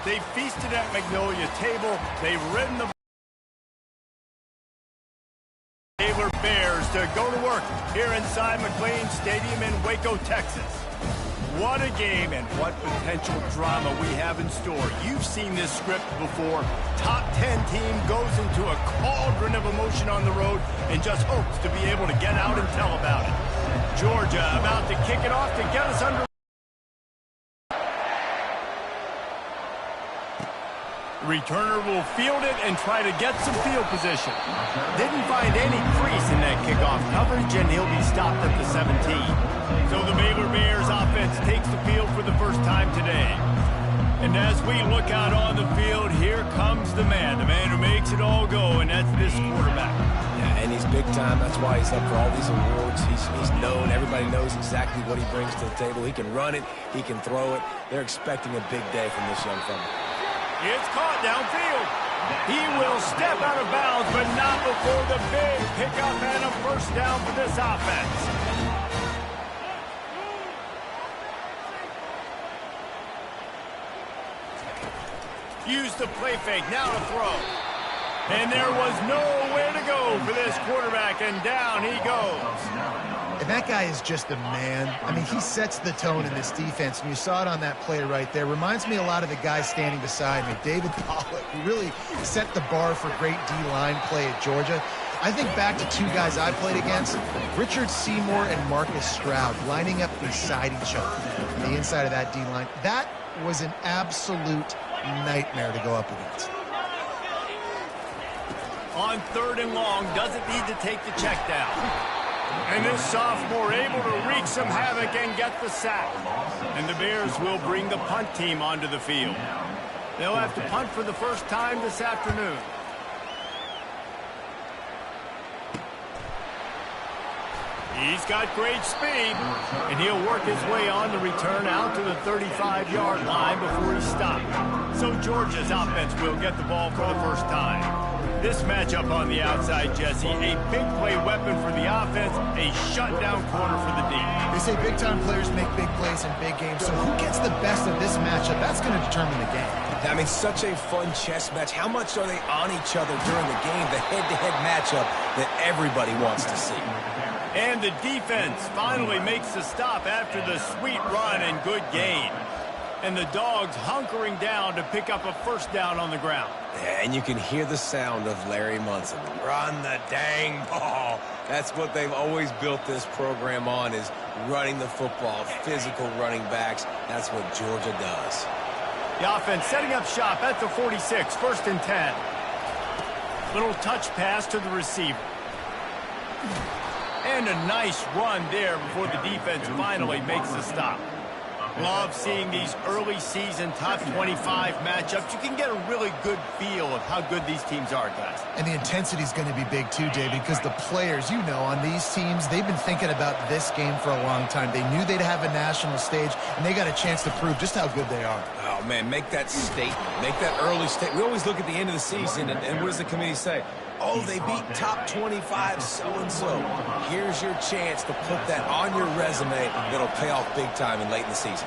They've feasted at Magnolia table. They've ridden the Baylor Bears to go to work here inside McLean Stadium in Waco, Texas. What a game and what potential drama we have in store. You've seen this script before. Top 10 team goes into a cauldron of emotion on the road and just hopes to be able to get out and tell about it. Georgia about to kick it off to get us under. Returner will field it and try to get some field position. Didn't find any crease in that kickoff coverage, and he'll be stopped at the 17. So the Baylor Bears offense takes the field for the first time today. And as we look out on the field, here comes the man who makes it all go, and that's this quarterback. Yeah, and he's big time. That's why he's up for all these awards. He's known. Everybody knows exactly what he brings to the table. He can run it. He can throw it. They're expecting a big day from this young fella. It's caught downfield. He will step out of bounds, but not before the big pickup and a first down for this offense. Use the play fake, now to throw. And there was nowhere to go for this quarterback, and down he goes. And that guy is just a man. I mean, he sets the tone in this defense, and you saw it on that play right there. Reminds me a lot of the guy standing beside me, David Pollack, who really set the bar for great D-line play at Georgia. I think back to two guys I played against, Richard Seymour and Marcus Stroud, lining up beside each other on the inside of that D-line. That was an absolute nightmare to go up against. On 3rd and long, doesn't need to take the check down. And this sophomore able to wreak some havoc and get the sack. And the Bears will bring the punt team onto the field. They'll have to punt for the first time this afternoon. He's got great speed, and he'll work his way on the return out to the 35-yard line before he's stopped. So Georgia's offense will get the ball for the first time. This matchup on the outside, Jesse, a big play weapon for the offense, a shutdown corner for the D. They say big-time players make big plays in big games, so who gets the best of this matchup? That's going to determine the game. I mean, such a fun chess match. How much are they on each other during the game? The head-to-head matchup that everybody wants to see. And the defense finally makes the stop after the sweet run and good gain. And the Dogs hunkering down to pick up a first down on the ground. And you can hear the sound of Larry Munson. Run the dang ball. That's what they've always built this program on, is running the football, physical running backs. That's what Georgia does. The offense setting up shop at the 46, 1st and 10. Little touch pass to the receiver. And a nice run there before the defense finally makes the stop. Love seeing these early season top 25 matchups. You can get a really good feel of how good these teams are, guys. And the intensity is going to be big too, David, because the players, you know, on these teams, they've been thinking about this game for a long time. They knew they'd have a national stage, and they got a chance to prove just how good they are. Oh, man, make that statement. Make that early statement. We always look at the end of the season, and what does the committee say? Oh, they beat top 25 so-and-so. Here's your chance to put that on your resume. That'll pay off big time and late in the season.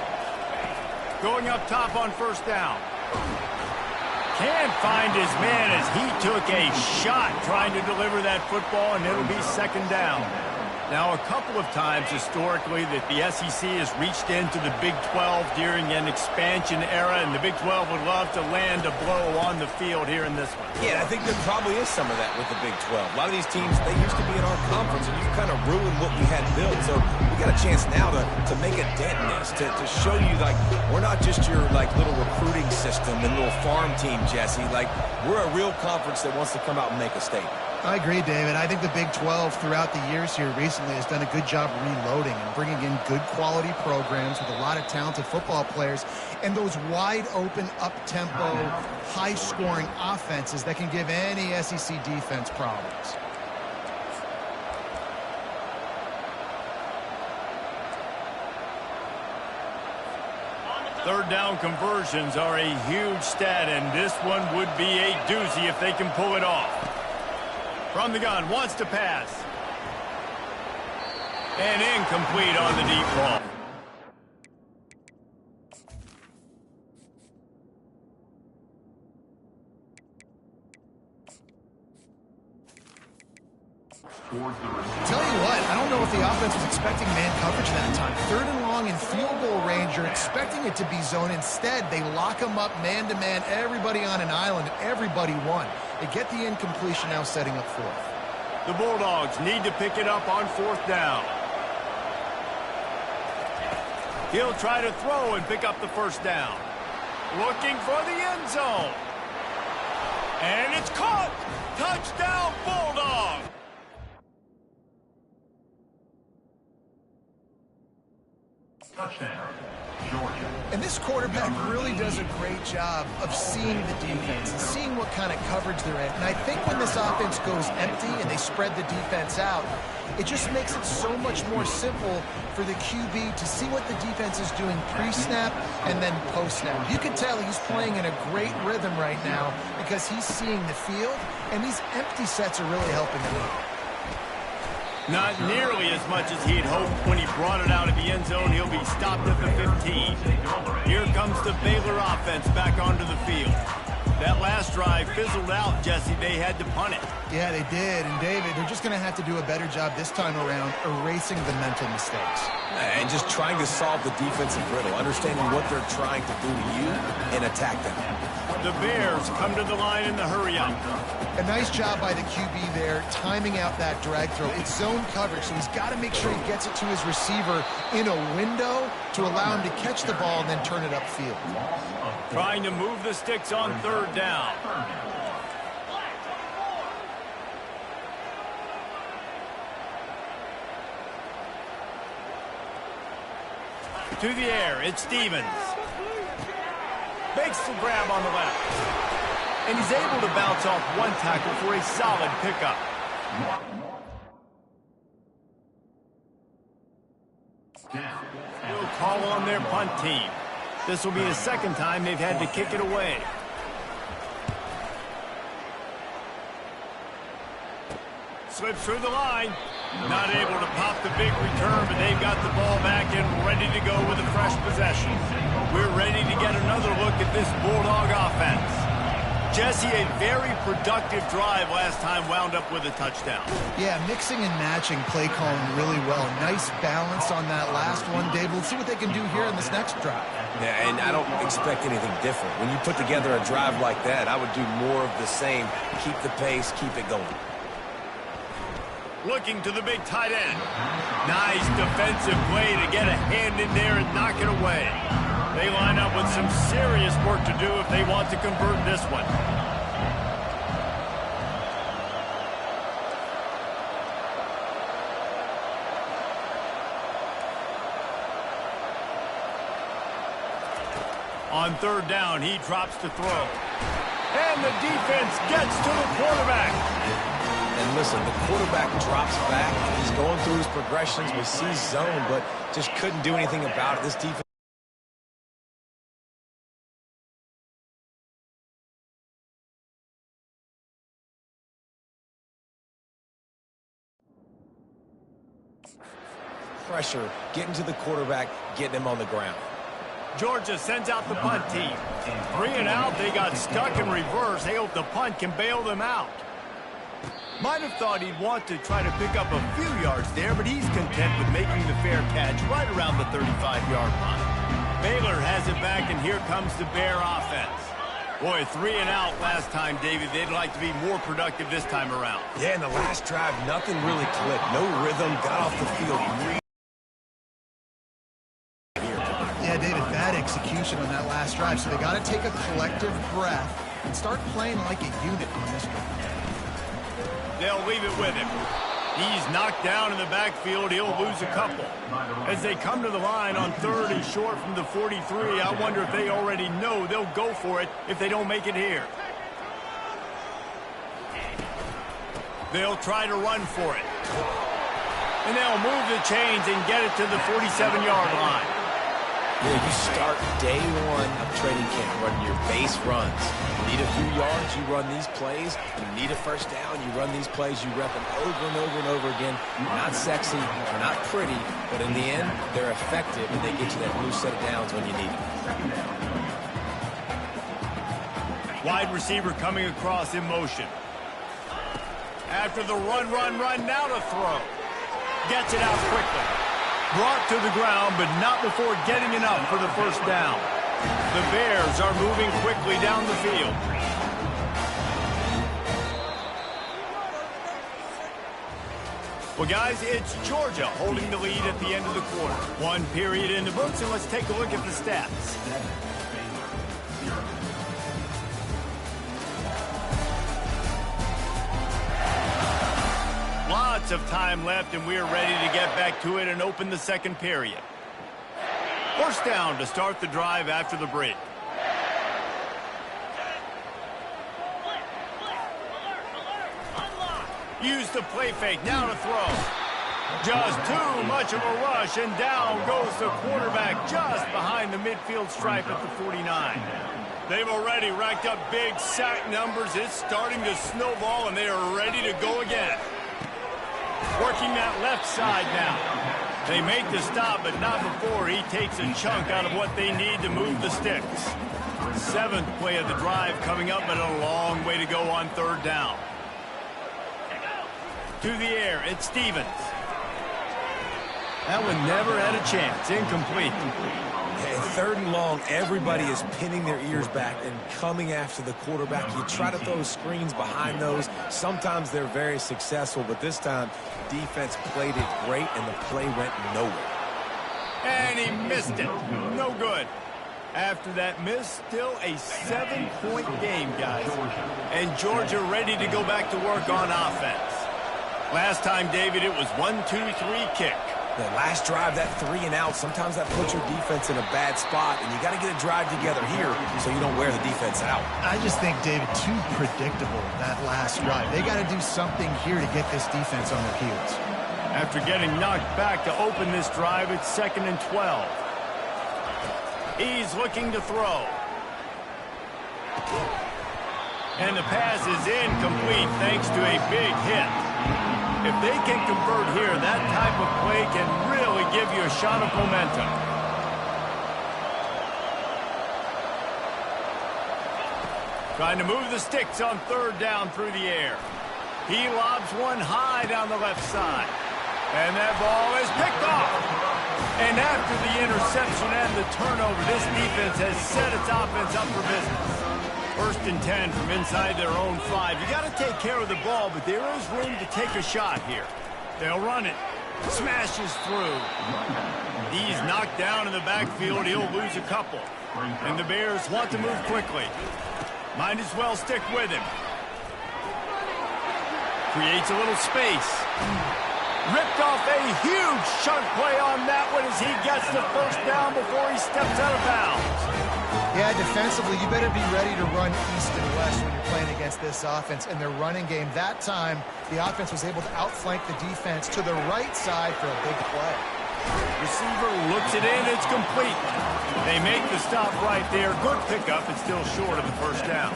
Going up top on first down. Can't find his man as he took a shot trying to deliver that football, and it'll be 2nd down. Now, a couple of times historically that the SEC has reached into the Big 12 during an expansion era, and the Big 12 would love to land a blow on the field here in this one. Yeah, I think there probably is some of that with the Big 12. A lot of these teams, they used to be in our conference, and you've kind of ruined what we had built. So we got a chance now to make a dent in this, to show you, like, we're not just your, like, little recruiting system and little farm team, Jesse. Like, we're a real conference that wants to come out and make a statement. I agree, David. I think the Big 12 throughout the years here recently has done a good job reloading and bringing in good quality programs with a lot of talented football players and those wide open, up-tempo, high-scoring offenses that can give any SEC defense problems. Third down conversions are a huge stat, and this one would be a doozy if they can pull it off. From the gun, wants to pass. And incomplete on the deep ball. Tell you what, I don't know if the offense was expecting man coverage that time. Third and long in field goal range, you're expecting it to be zone. Instead, they lock them up man-to-man, everybody on an island, everybody won. They get the incompletion now setting up fourth. The Bulldogs need to pick it up on fourth down. He'll try to throw and pick up the first down. Looking for the end zone. And it's caught! Touchdown, Bulldogs! Touchdown, Georgia. And this quarterback really does a great job of seeing the defense and seeing what kind of coverage they're in. And I think when this offense goes empty and they spread the defense out, it just makes it so much more simple for the QB to see what the defense is doing pre-snap and then post-snap. You can tell he's playing in a great rhythm right now because he's seeing the field, and these empty sets are really helping him out. Not nearly as much as he'd hoped when he brought it out of the end zone. He'll be stopped at the 15. Here comes the Baylor offense back onto the field. That last drive fizzled out, Jesse. They had to punt it. Yeah, they did. And, David, they're just going to have to do a better job this time around erasing the mental mistakes. And just trying to solve the defensive riddle, understanding what they're trying to do to you and attack them. The Bears come to the line in the hurry-up. A nice job by the QB there, timing out that drag throw. It's zone coverage, so he's got to make sure he gets it to his receiver in a window to allow him to catch the ball and then turn it upfield. Trying to move the sticks on third down. To the air, it's Stevens. Makes the grab on the left. And he's able to bounce off one tackle for a solid pickup. They'll call on their punt team. This will be the second time they've had to kick it away. Slips through the line. Not able to pop the big return, but they've got the ball back and ready to go with a fresh possession. We're ready to get another look at this Bulldog offense. Jesse, a very productive drive last time, wound up with a touchdown. Yeah, mixing and matching play calling really well. Nice balance on that last one, Dave. We'll see what they can do here in this next drive. Yeah, and I don't expect anything different. When you put together a drive like that, I would do more of the same. Keep the pace, keep it going. Looking to the big tight end. Nice defensive play to get a hand in there and knock it away. They line up with some serious work to do if they want to convert this one. On third down, he drops to throw. And the defense gets to the quarterback. And listen, the quarterback drops back. He's going through his progressions. We see zone, but just couldn't do anything about it. This defense. Pressure, getting to the quarterback, getting him on the ground. Georgia sends out the punt team. 3 and out, they got stuck in reverse. They hope the punt can bail them out. Might have thought he'd want to try to pick up a few yards there, but he's content with making the fair catch right around the 35-yard line. Baylor has it back, and here comes the Bear offense. Boy, 3 and out last time, David. They'd like to be more productive this time around. Yeah, in the last drive, nothing really clicked. No rhythm, got off the field. Yeah, David, bad execution on that last drive, so they got to take a collective breath and start playing like a unit on this one. They'll leave it with him. He's knocked down in the backfield. He'll lose a couple. As they come to the line on 3rd and short from the 43, I wonder if they already know they'll go for it if they don't make it here. They'll try to run for it. And they'll move the chains and get it to the 47-yard line. Yeah, you start day one of training camp running your base runs. You need a few yards, you run these plays. You need a first down, you run these plays. You rep them over and over and over again. Not sexy, they're not pretty, but in the end, they're effective, and they get you that blue set of downs when you need it. Wide receiver coming across in motion. After the run, now to throw. Gets it out quickly. Brought to the ground, but not before getting enough for the first down. The Bears are moving quickly down the field. Well, guys, it's Georgia holding the lead at the end of the quarter. One period in the books, and let's take a look at the stats. Lots of time left, and we are ready to get back to it and open the second period. First down to start the drive after the break. Use the play fake, now to throw. Just too much of a rush, and down goes the quarterback just behind the midfield stripe at the 49. They've already racked up big sack numbers. It's starting to snowball, and they are ready to go again. Working that left side now. They make the stop, but not before he takes a chunk out of what they need to move the sticks. 7th play of the drive coming up, but a long way to go on 3rd down. To the air, it's Stevens. That one never had a chance. Incomplete. And 3rd and long, everybody is pinning their ears back and coming after the quarterback. You try to throw screens behind those. Sometimes they're very successful, but this time, defense played it great, and the play went nowhere. And he missed it. No good. After that miss, still a 7-point game, guys. And Georgia ready to go back to work on offense. Last time, David, it was 1-2-3 kick. The last drive, that 3 and out, sometimes that puts your defense in a bad spot, and you got to get a drive together here so you don't wear the defense out. I just think, David, too predictable, that last drive. They got to do something here to get this defense on their heels. After getting knocked back to open this drive, it's 2nd and 12. He's looking to throw. And the pass is incomplete thanks to a big hit. If they can convert here, that type of play can really give you a shot of momentum. Trying to move the sticks on 3rd down through the air. He lobs one high down the left side. And that ball is picked off. And after the interception and the turnover, this defense has set its offense up for business. 1st and 10 from inside their own 5. You got to take care of the ball, but there is room to take a shot here. They'll run it. Smashes through. He's knocked down in the backfield. He'll lose a couple. And the Bears want to move quickly. Might as well stick with him. Creates a little space. Ripped off a huge chunk play on that one as he gets the first down before he steps out of bounds. Yeah, defensively, you better be ready to run east and west when you're playing against this offense. In their running game, that time, the offense was able to outflank the defense to the right side for a big play. Receiver looks it in, it's complete. They make the stop right there. Good pickup, it's still short of the first down.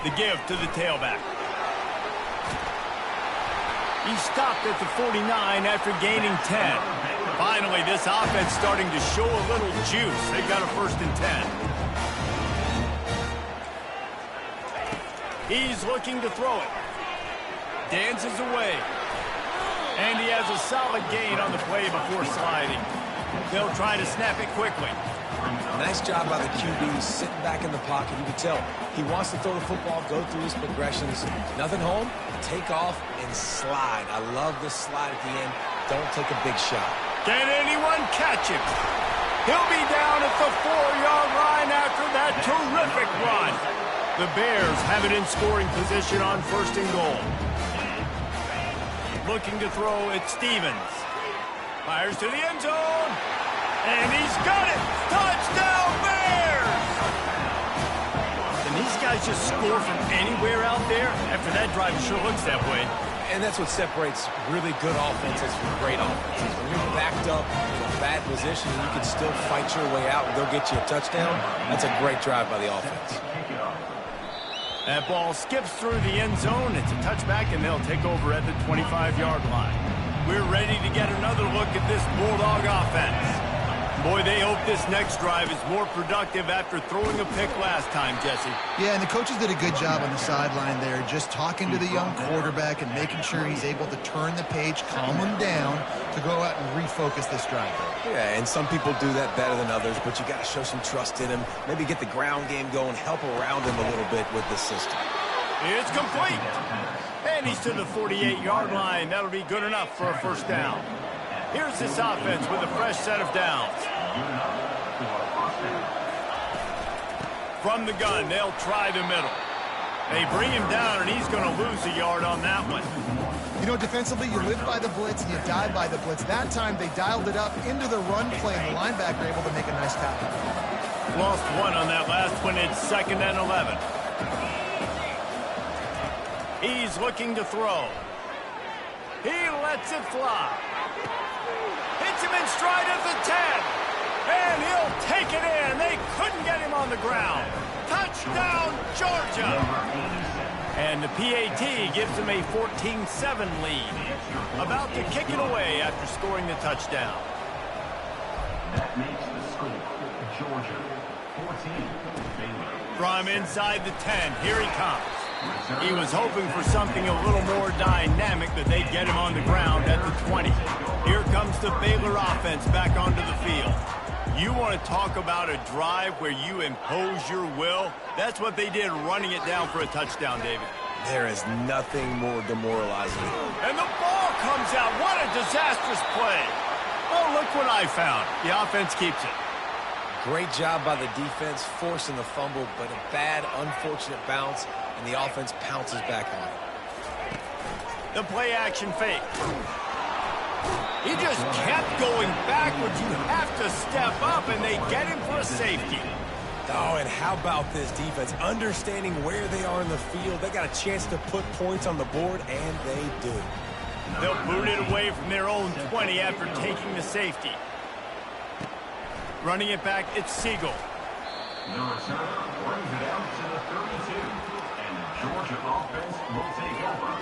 The give to the tailback. He stopped at the 49 after gaining 10. Finally, this offense starting to show a little juice. They've got a 1st and 10. He's looking to throw it. Dances away. And he has a solid gain on the play before sliding. They'll try to snap it quickly. Nice job by the QB, sitting back in the pocket. You can tell he wants to throw the football, go through his progressions. Nothing home, take off, and slide. I love the slide at the end. Don't take a big shot. Can anyone catch him? He'll be down at the 4-yard line after that terrific run. The Bears have it in scoring position on 1st and goal. Looking to throw at Stevens. Fires to the end zone. And he's got it. Touchdown, Bears! And these guys just score from anywhere out there. After that drive, it sure looks that way. And that's what separates really good offenses from great offenses. When you're backed up in a bad position and you can still fight your way out and go get you a touchdown, that's a great drive by the offense. That ball skips through the end zone. It's a touchback, and they'll take over at the 25-yard line. We're ready to get another look at this Bulldog offense. Boy, they hope this next drive is more productive after throwing a pick last time, Jesse. Yeah, and the coaches did a good job on the sideline there, just talking to the young quarterback and making sure he's able to turn the page, calm him down to go out and refocus this drive. Yeah, and some people do that better than others, but you got to show some trust in him, maybe get the ground game going, help around him a little bit with this system. It's complete. And he's to the 48-yard line. That'll be good enough for a 1st down. Here's this offense with a fresh set of downs. From the gun, they'll try the middle. They bring him down, and he's going to lose a yard on that one. You know, defensively, you live by the blitz and you die by the blitz. That time, they dialed it up into the run play, and the linebacker able to make a nice tackle. Lost one on that last one. It's 2nd and 11. He's looking to throw. He lets it fly. Hits him in stride at the 10. And he'll take it in. They couldn't get him on the ground. Touchdown, Georgia. And the PAT gives them a 14-7 lead. About to kick it away after scoring the touchdown. That makes the score. Georgia, 14, Baylor. From inside the 10, here he comes. He was hoping for something a little more dynamic, that they'd get him on the ground at the 20. Here comes the Baylor offense back onto the field. You want to talk about a drive where you impose your will? That's what they did, running it down for a touchdown, David. There is nothing more demoralizing. And the ball comes out. What a disastrous play. Oh, look what I found. The offense keeps it. Great job by the defense, forcing the fumble, but a bad, unfortunate bounce, and the offense pounces back on it. The play action fake. He just kept going backwards. You have to step up, and they get him for a safety. Oh, and how about this defense? Understanding where they are in the field, they got a chance to put points on the board, and they do. They'll boot it away from their own 20 after taking the safety. Running it back, it's Siegel. The returner brings it out to the 32. And the Georgia offense will take over.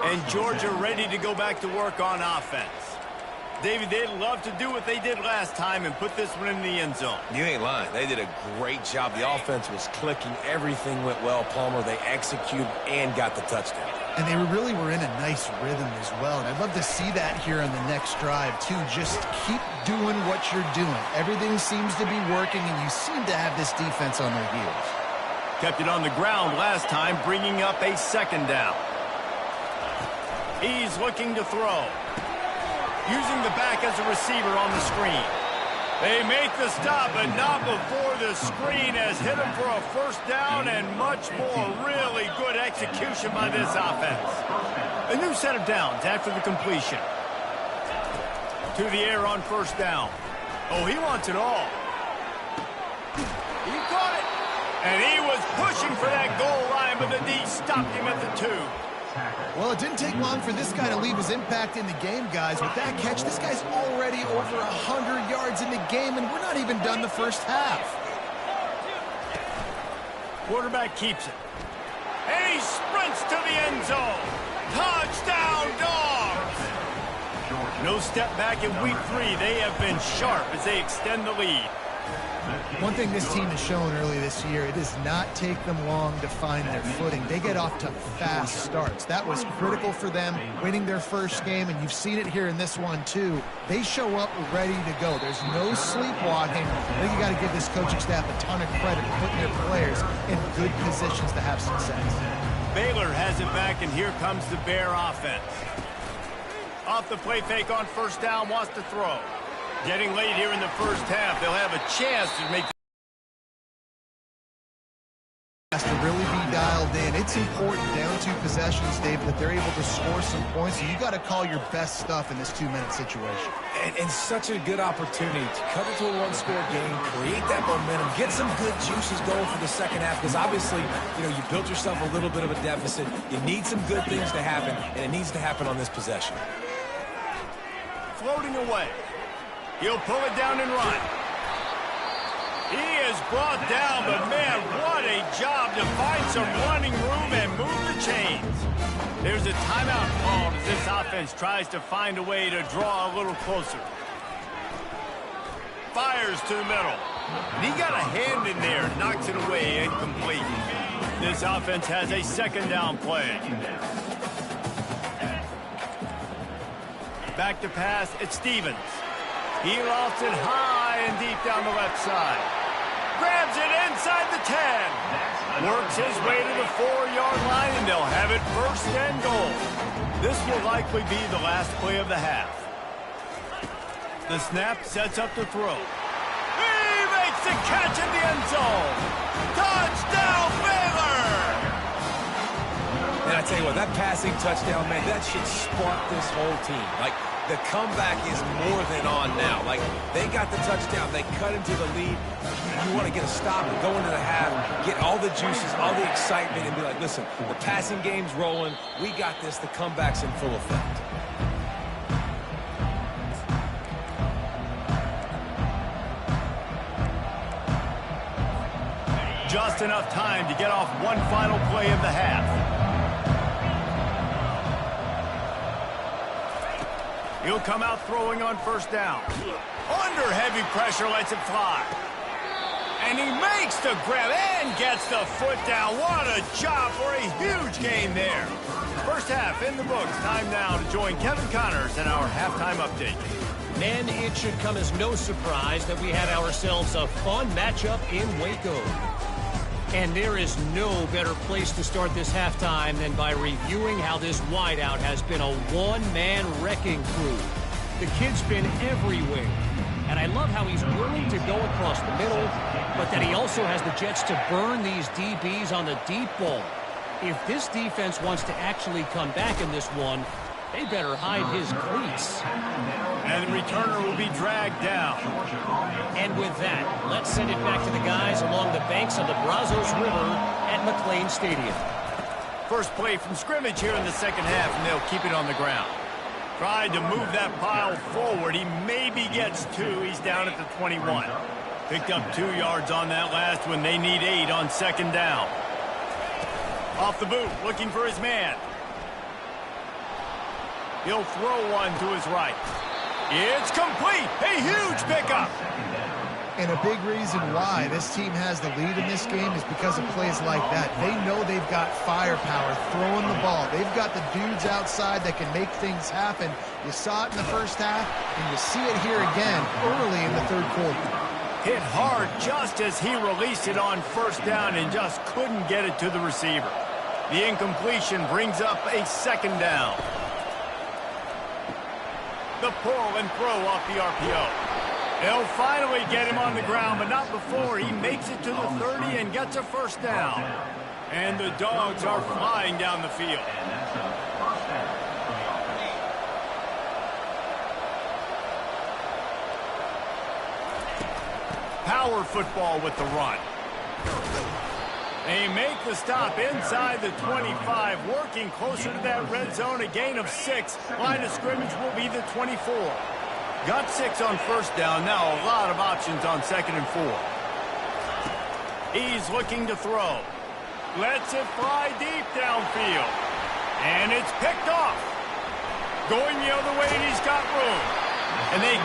And Georgia ready to go back to work on offense. David, they'd love to do what they did last time and put this one in the end zone. You ain't lying. They did a great job. The offense was clicking. Everything went well, Palmer. They executed and got the touchdown. And they really were in a nice rhythm as well. And I'd love to see that here on the next drive, too. Just keep doing what you're doing. Everything seems to be working, and you seem to have this defense on their heels. Kept it on the ground last time, bringing up a 2nd down. He's looking to throw. Using the back as a receiver on the screen. They make the stop, but not before the screen has hit him for a 1st down, and much more. Really good execution by this offense. A new set of downs after the completion. To the air on 1st down. Oh, he wants it all. He caught it. And he was pushing for that goal line, but the D stopped him at the 2. Well, it didn't take long for this guy to leave his impact in the game, guys. With that catch, this guy's already over 100 yards in the game, and we're not even done the 1st half. Quarterback keeps it. And he sprints to the end zone. Touchdown, Dogs! No step back in week 3. They have been sharp as they extend the lead. One thing this team has shown early this year, it does not take them long to find their footing. They get off to fast starts. That was critical for them, winning their 1st game, and you've seen it here in this one, too. They show up ready to go. There's no sleepwalking. I think you got to give this coaching staff a ton of credit for putting their players in good positions to have success. Baylor has it back, and here comes the Bear offense. Off the play fake on 1st down, wants to throw. Getting late here in the first half. They'll have a chance to make has to really be dialed in. It's important down 2 possessions, David, that they're able to score some points. So you got to call your best stuff in this 2-minute situation. And such a good opportunity to cut into a one-score game, create that momentum, get some good juices going for the second half, because obviously, you built yourself a little bit of a deficit. You need some good things to happen, and it needs to happen on this possession. floating away. He'll pull it down and run. He is brought down, but man, what a job to find some running room and move the chains. There's a timeout called as this offense tries to find a way to draw a little closer. Fires to the middle. He got a hand in there, knocks it away, incomplete. This offense has a second down play. Back to pass, it's Stevens. He lofts it high and deep down the left side. Grabs it inside the 10. Works his way to the 4-yard line, and they'll have it first and goal. This will likely be the last play of the half. The snap sets up the throw. He makes the catch in the end zone. Touchdown, Baylor! And I tell you what, that passing touchdown, man, that should spark this whole team. Like, the comeback is more than on now. Like, they got the touchdown. They cut into the lead. You want to get a stop and go into the half, get all the juices, all the excitement, and be like, listen, the passing game's rolling. We got this. The comeback's in full effect. Just enough time to get off one final play of the half. He'll come out throwing on first down. Under heavy pressure, lets it fly. And he makes the grab and gets the foot down. What a job for a huge gain there. First half in the books. Time now to join Kevin Connors in our halftime update. Men, it should come as no surprise that we had ourselves a fun matchup in Waco. And there is no better place to start this halftime than by reviewing how this wideout has been a one-man wrecking crew. The kid's been everywhere. And I love how he's willing to go across the middle, but that he also has the jets to burn these DBs on the deep ball. If this defense wants to actually come back in this one, they better hide his cleats. And the returner will be dragged down. And with that, let's send it back to the guys along the banks of the Brazos River at McLean Stadium. First play from scrimmage here in the second half, and they'll keep it on the ground. Tried to move that pile forward. He maybe gets 2. He's down at the 21. Picked up 2 yards on that last one. They need 8 on second down. Off the boot, looking for his man. He'll throw one to his right. It's complete. A huge pickup. And a big reason why this team has the lead in this game is because of plays like that. They know they've got firepower throwing the ball. They've got the dudes outside that can make things happen. You saw it in the first half, and you see it here again early in the third quarter. Hit hard just as he released it on first down and just couldn't get it to the receiver. The incompletion brings up a second down. The pull and throw off the RPO. They'll finally get him on the ground, but not before he makes it to the 30 and gets a first down. And the Dogs are flying down the field. Power football with the run. They make the stop inside the 25, working closer to that red zone, a gain of 6. Line of scrimmage will be the 24. Got 6 on first down. Now a lot of options on second and 4. He's looking to throw. Lets it fly deep downfield. And it's picked off. Going the other way, and he's got room. And they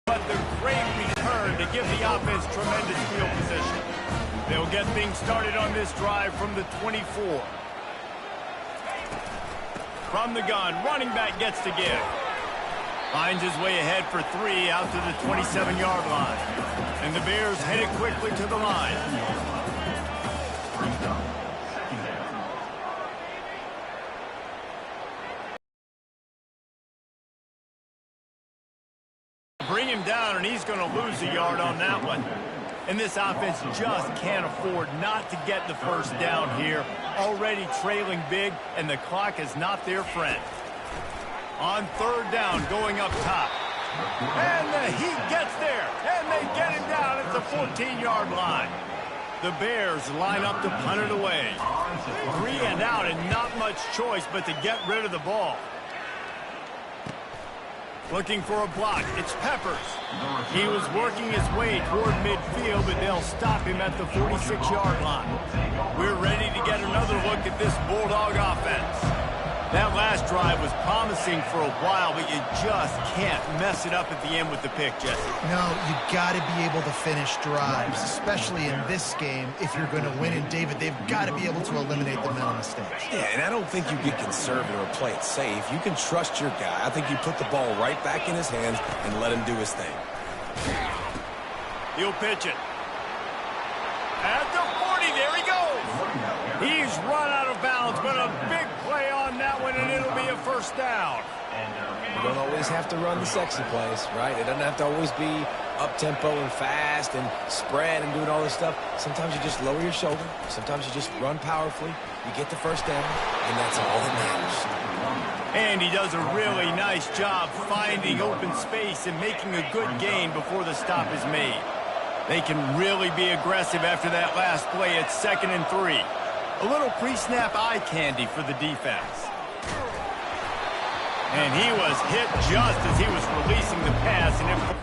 but the great return to give the offense tremendous field position. They'll get things started on this drive from the 24. From the gun, running back gets to give. Finds his way ahead for 3 out to the 27-yard line. And the Bears headed quickly to the line. bring him down, and he's going to lose a yard on that one. And this offense just can't afford not to get the first down here. Already trailing big, and the clock is not their friend. On third down, going up top. And the Heat gets there, and they get him down at the 14-yard line. The Bears line up to punt it away. 3 and out, and not much choice but to get rid of the ball. Looking for a block. It's Peppers. He was working his way toward midfield, but they'll stop him at the 46-yard line. We're ready to get another look at this Bulldog offense. That last drive was promising for a while, but you just can't mess it up at the end with the pick, Jesse. No, you got to be able to finish drives, especially in this game if you're going to win. And, David, they've got to be able to eliminate the mental mistakes. Yeah, and I don't think you get conservative or play it safe. You can trust your guy. I think you put the ball right back in his hands and let him do his thing. He'll pitch it. At the 40, there he goes. He's run out of bounds, but a big play on that one, and it'll be a first down. You don't always have to run the sexy plays, right? It doesn't have to always be up-tempo and fast and spread and doing all this stuff. Sometimes you just lower your shoulder. Sometimes you just run powerfully. You get the first down, and that's all that matters. And he does a really nice job finding open space and making a good gain before the stop is made. They can really be aggressive after that last play at 2nd and 3. A little pre-snap eye candy for the defense. And he was hit just as he was releasing the pass, and it...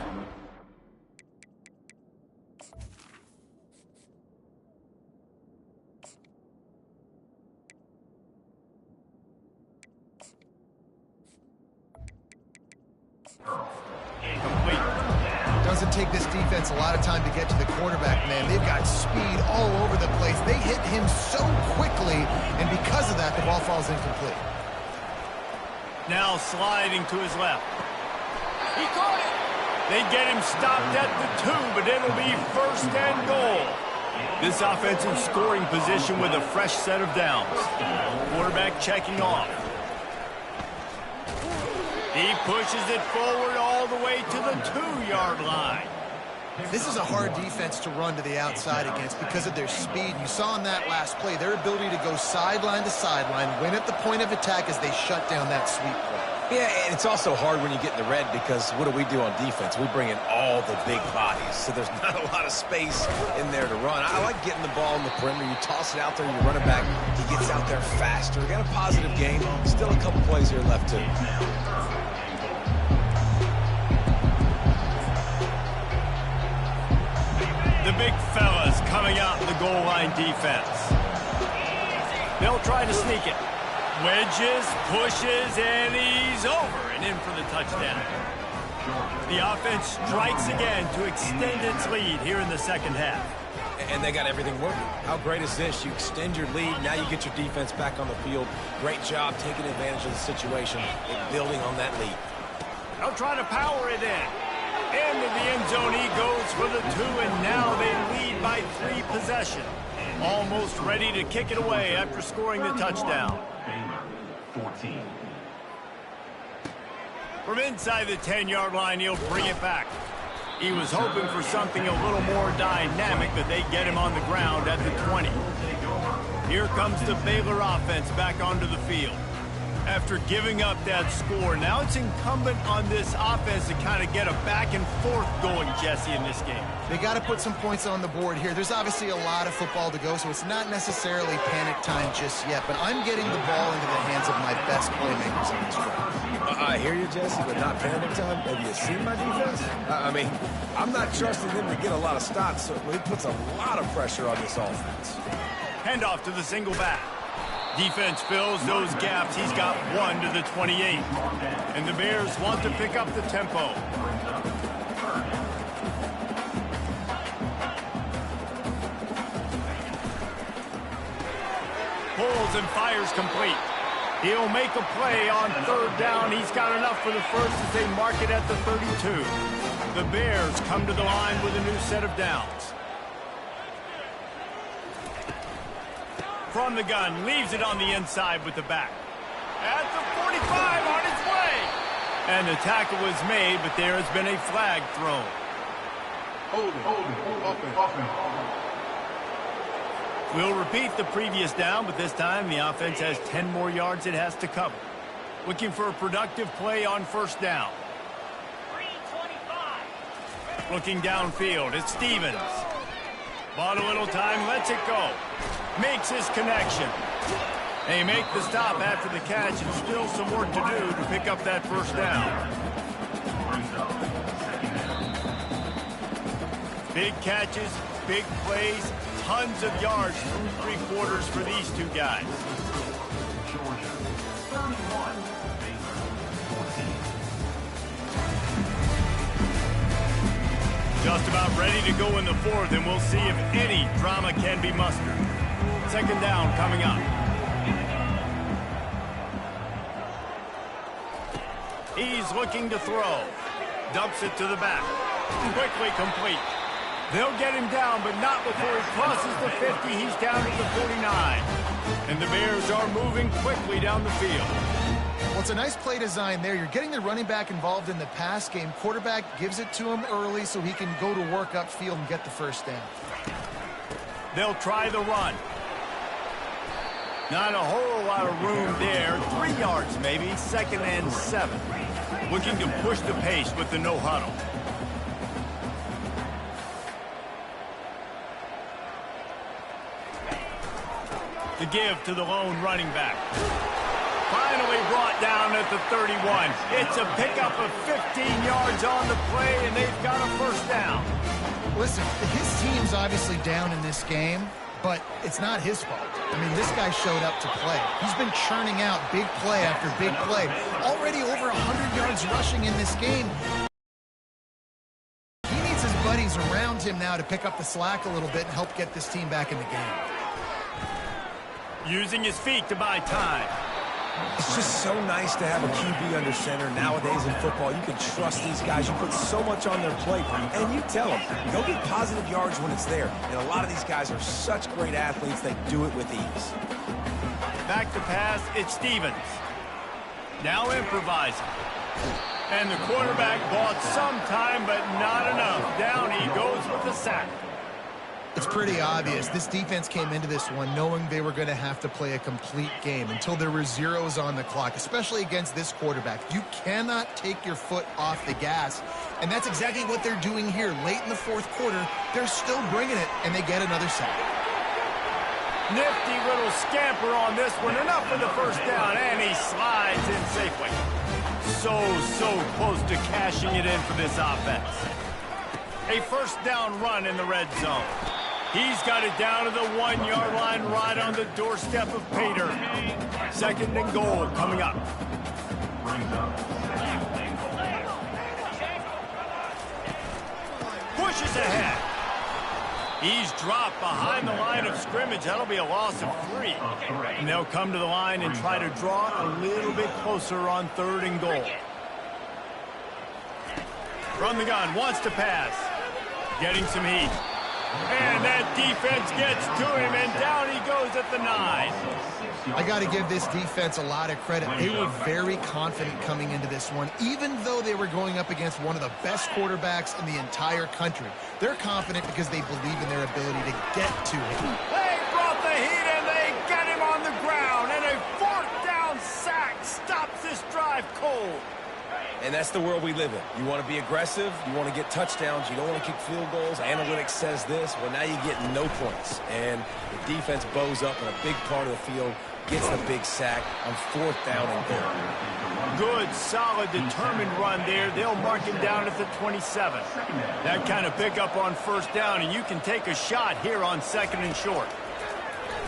Doesn't take this defense a lot of time to get to the quarterback, man. They've got speed all over the place. They hit him so quickly, and because of that, the ball falls incomplete. Now sliding to his left. He caught it. They get him stopped at the 2, but it'll be 1st and goal. This offensive scoring position with a fresh set of downs. Quarterback checking off. He pushes it forward all the way to the 2-yard line. This is a hard defense to run to the outside against because of their speed. You saw in that last play their ability to go sideline to sideline, win at the point of attack as they shut down that sweep play. Yeah, and it's also hard when you get in the red because what do we do on defense? We bring in all the big bodies, so there's not a lot of space in there to run. I like getting the ball in the perimeter. You toss it out there, you run it back. He gets out there faster. Got a positive game. Still a couple plays here left, too. The big fellas coming out in the goal line defense. They'll try to sneak it. Wedges, pushes, and he's over and in for the touchdown. The offense strikes again to extend its lead here in the second half. And they got everything working. How great is this? You extend your lead. Now you get your defense back on the field. Great job taking advantage of the situation and building on that lead. They'll try to power it in. Into the end zone he goes for the 2, and now they lead by 3 possessions. Almost ready to kick it away after scoring the touchdown. 14. From inside the 10-yard line, he'll bring it back. He was hoping for something a little more dynamic, but they get him on the ground at the 20. Here comes the Baylor offense back onto the field. After giving up that score, now it's incumbent on this offense to kind of get a back and forth going, Jesse, in this game. They got to put some points on the board here. There's obviously a lot of football to go, so it's not necessarily panic time just yet, but I'm getting the ball into the hands of my best playmakers in this drive. I hear you, Jesse, but not panic time. Have you seen my defense? I mean, I'm not trusting them to get a lot of stops, so it puts a lot of pressure on this offense. Handoff to the single back. Defense fills those gaps. He's got 1 to the 28. And the Bears want to pick up the tempo. Pulls and fires complete. He'll make a play on 3rd down. He's got enough for the first as they mark it at the 32. The Bears come to the line with a new set of downs. From the gun, leaves it on the inside with the back. At the 45, on its way. And the tackle was made, but there has been a flag thrown. We'll repeat the previous down, but this time the offense has 10 more yards it has to cover. Looking for a productive play on first down. Looking downfield, it's Stevens. Bought a little time, lets it go. Makes his connection. They make the stop after the catch, and still some work to do to pick up that first down. Big catches, big plays, tons of yards through three quarters for these two guys. Georgia, 31. Just about ready to go in the fourth, and we'll see if any drama can be mustered. Second down coming up. He's looking to throw. Dumps it to the back. Quickly complete. They'll get him down, but not before he crosses the 50. He's down to the 49. And the Bears are moving quickly down the field. Well, it's a nice play design there. You're getting the running back involved in the pass game. Quarterback gives it to him early so he can go to work upfield and get the first down. They'll try the run. Not a whole lot of room there. 3 yards maybe, 2nd and 7. Looking to push the pace with the no huddle. The give to the lone running back. Finally brought down at the 31. It's a pickup of 15 yards on the play, and they've got a first down. Listen, his team's obviously down in this game, but it's not his fault. I mean, this guy showed up to play. He's been churning out big play after big play. Already over 100 yards rushing in this game. He needs his buddies around him now to pick up the slack a little bit and help get this team back in the game. Using his feet to buy time. It's just so nice to have a QB under center nowadays in football. You can trust these guys. You put so much on their plate, and you tell them, go get positive yards when it's there. And a lot of these guys are such great athletes, they do it with ease. Back to pass, it's Stevens. Now improvising. And the quarterback bought some time, but not enough. Down he goes with the sack. It's pretty obvious. This defense came into this one knowing they were going to have to play a complete game until there were zeros on the clock, especially against this quarterback. You cannot take your foot off the gas, and that's exactly what they're doing here. Late in the fourth quarter, they're still bringing it, and they get another sack. Nifty little scamper on this one. Enough for the first down, and he slides in safely. So close to cashing it in for this offense. A first down run in the red zone. He's got it down to the 1 yard line right on the doorstep of Pater. 2nd and goal coming up. Pushes ahead. He's dropped behind the line of scrimmage. That'll be a loss of 3. And they'll come to the line and try to draw a little bit closer on 3rd and goal. From the gun, wants to pass. Getting some heat. And that defense gets to him, and down he goes at the 9. I got to give this defense a lot of credit. They were very confident coming into this one, even though they were going up against one of the best quarterbacks in the entire country. They're confident because they believe in their ability to get to him. They brought the heat, and they get him on the ground, and a 4th down sack stops this drive cold. And that's the world we live in. You want to be aggressive, you want to get touchdowns, you don't want to kick field goals. Analytics says this, well, now you get no points. And the defense bows up in a big part of the field, gets the big sack on 4th down and goal. Good, solid, determined run there. They'll mark him down at the 27. That kind of pickup on first down, and you can take a shot here on 2nd and short.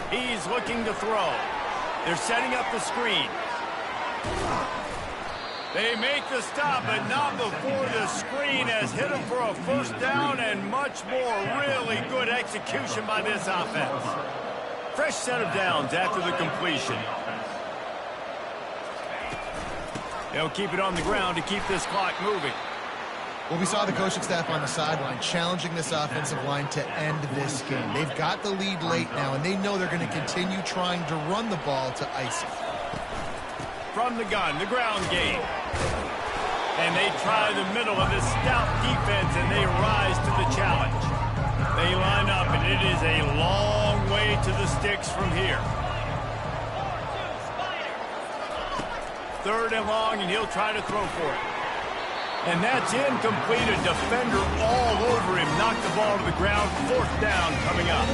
He's looking to throw. They're setting up the screen. They make the stop, but not before the screen has hit him for a first down and much more. Really good execution by this offense. Fresh set of downs after the completion. They'll keep it on the ground to keep this clock moving. Well, we saw the coaching staff on the sideline challenging this offensive line to end this game. They've got the lead late now, and they know they're going to continue trying to run the ball to ice it. From the gun, the ground game. And they try the middle of this stout defense, and they rise to the challenge. They line up, and it is a long way to the sticks from here. 3rd and long, and he'll try to throw for it. And that's incomplete. A defender all over him. Knocked the ball to the ground. 4th down coming up.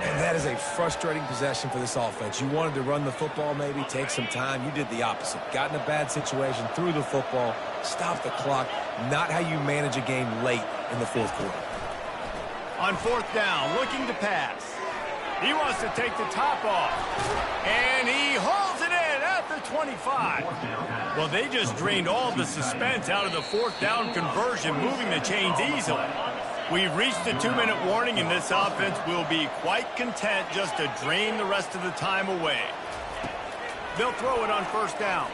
And that is a frustrating possession for this offense. You wanted to run the football, maybe take some time. You did the opposite. Got in a bad situation, threw the football, stopped the clock. Not how you manage a game late in the 4th quarter. On 4th down, looking to pass. He wants to take the top off. And he holds it in at the 25. Well, they just drained all the suspense out of the 4th down conversion, moving the chains easily. We've reached the 2-minute warning, and this offense will be quite content just to drain the rest of the time away. They'll throw it on 1st down.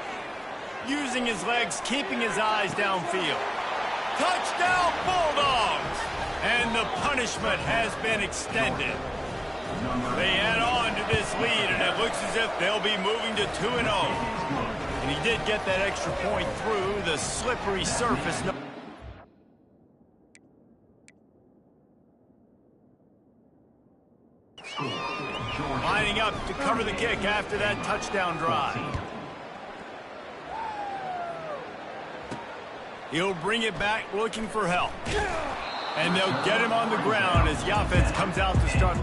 Using his legs, keeping his eyes downfield. Touchdown, Bulldogs! And the punishment has been extended. They add on to this lead, and it looks as if they'll be moving to 2-0. And he did get that extra point through the slippery surface. Lining up to cover the kick after that touchdown drive. He'll bring it back looking for help. And they'll get him on the ground as the offense comes out to start.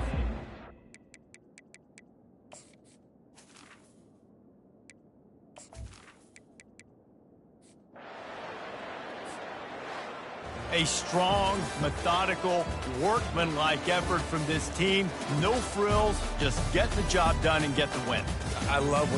A strong, methodical, workmanlike effort from this team. No frills, just get the job done and get the win. I love when